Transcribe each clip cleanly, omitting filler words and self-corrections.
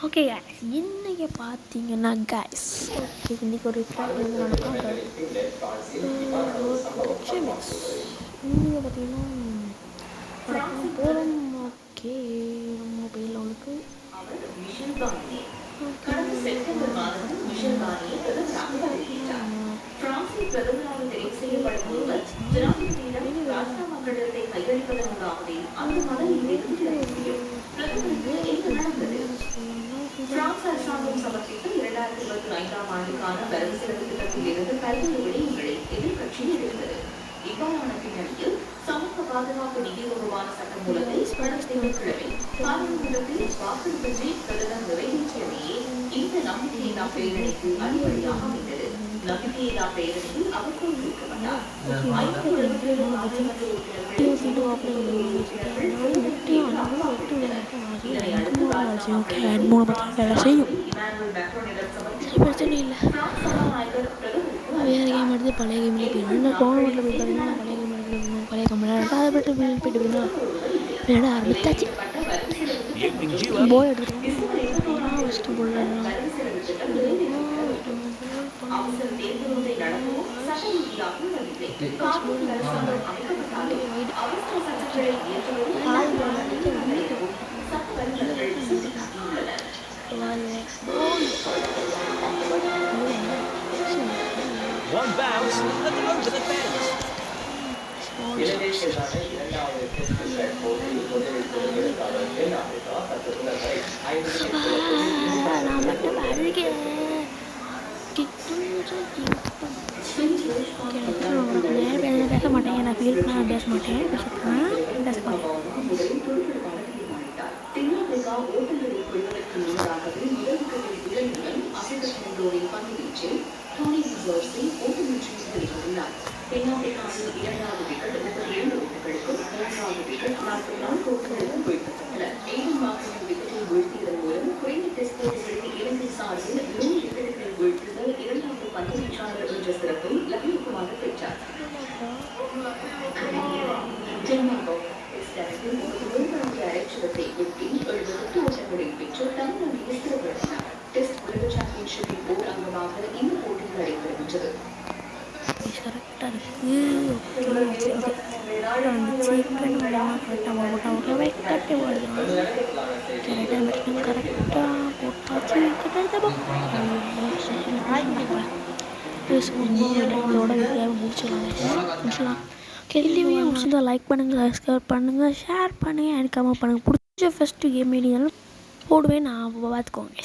Okay guys, இன்றைக்கி பார்த்தீங்கன்னா guys, okay இன்றைக்கி ஒரு ட்ராக் வந்து நடக்கும். இன்றைக்கி பார்த்தீங்கன்னா போகிறோம். ஓகே நம்ம மொபைலில் உங்களுக்கு பிரான்ஸ் அரசாங்கம் சமர்ப்பித்த 2025ஆம் ஆண்டுக்கான வரவு செலவு திட்டத்திலிருந்து பல்வேறு விடயங்களை எதிர்க்கட்சி எதிர்த்தது. இவ்வாறான பின்னணியில் சமூக பாதுகாப்பு நிதி தொடர்பான சட்டமூலத்தை கடந்த திங்கட்கிழமை பாராளுமன்றத்தில் வாக்கெடுப்பின்றி பிரதமர் நிறைவேற்றியதையே இந்த நம்பிக்கையில்லா பேரணிக்கு அடிப்படையாக அமைந்தது. நம்பிக்கையில்லா பேரணியில் அவர் தோற்கடிக்கப்பட்டார். 577 பாராளுமன்ற பிரச்சனை இல்லை. வேறு கேம் எடுத்து பழைய கேமில் போயிடணும். டோர்னமெண்ட்டில் போய் பார்த்தீங்கன்னா பழைய கேம் எடுக்கணும். பழைய கம்பெனி அதை போய்ட்டு போயிட்டு போயின்னா விளையாட ஆரம்பித்தாச்சு. போய் எடுத்துகிட்டு ஃபஸ்ட்டு போடலாம். One bounce and over the fence. நான் மட்டும் அழுகிறேன். நேரம் பேச மாட்டேன். நான் ஃபீல் பண்ண பேச மாட்டேன். பேச தென்னாப்பிரிக்காவில் 2வது விக்கெட் 37 ஓட்டங்களுக்கும் 3வது விக்கெட் 44 ஓட்டங்களுக்கும் வீழ்த்தப்பட்டன. ஏழன் மார்க்கின் விக்கெட்டை வீழ்த்தியதன் மூலம் குறைந்த டெஸ்ட் போட்டிகளில் இலங்கை சார்பில் 100 விக்கெட்டுகளை வீழ்த்துதல் 2வது பந்து வீச்சாளர் என்ற சிறப்பை லக்ஷ்மகுமார் பெற்றார். அரைச்சதத்தை வெட்டி 78 ஓட்டங்களை பெற்று தமிழ்நாட்டில் சிறப்பித்தார். டெஸ்ட் உலக சாம்பியன்ஷிப்பின் ஓர் அங்கமாக இந்த போட்டியில் நடைபெறுகின்றது. கரெக்டாக இருக்குது. சிக்கன் கரெக்டாக போட்டால் வெட்டே போடுது. கரெக்டாக போட்டாச்சு. முடிச்சிடலாம். கேள்வியே முடிச்சிருந்தா லைக் பண்ணுங்கள், சப்ஸ்கிரைப் பண்ணுங்கள், ஷேர் பண்ணுங்கள், எனக்கு கமெண்ட் பண்ணுங்கள். பிடிச்ச ஃபஸ்ட்டு கேம் மீடியாலும் போடுவேன். நான் பார்த்துக்கோங்க.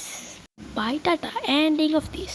பாய், டாட்டா, எண்டிங் ஆஃப் திஸ்.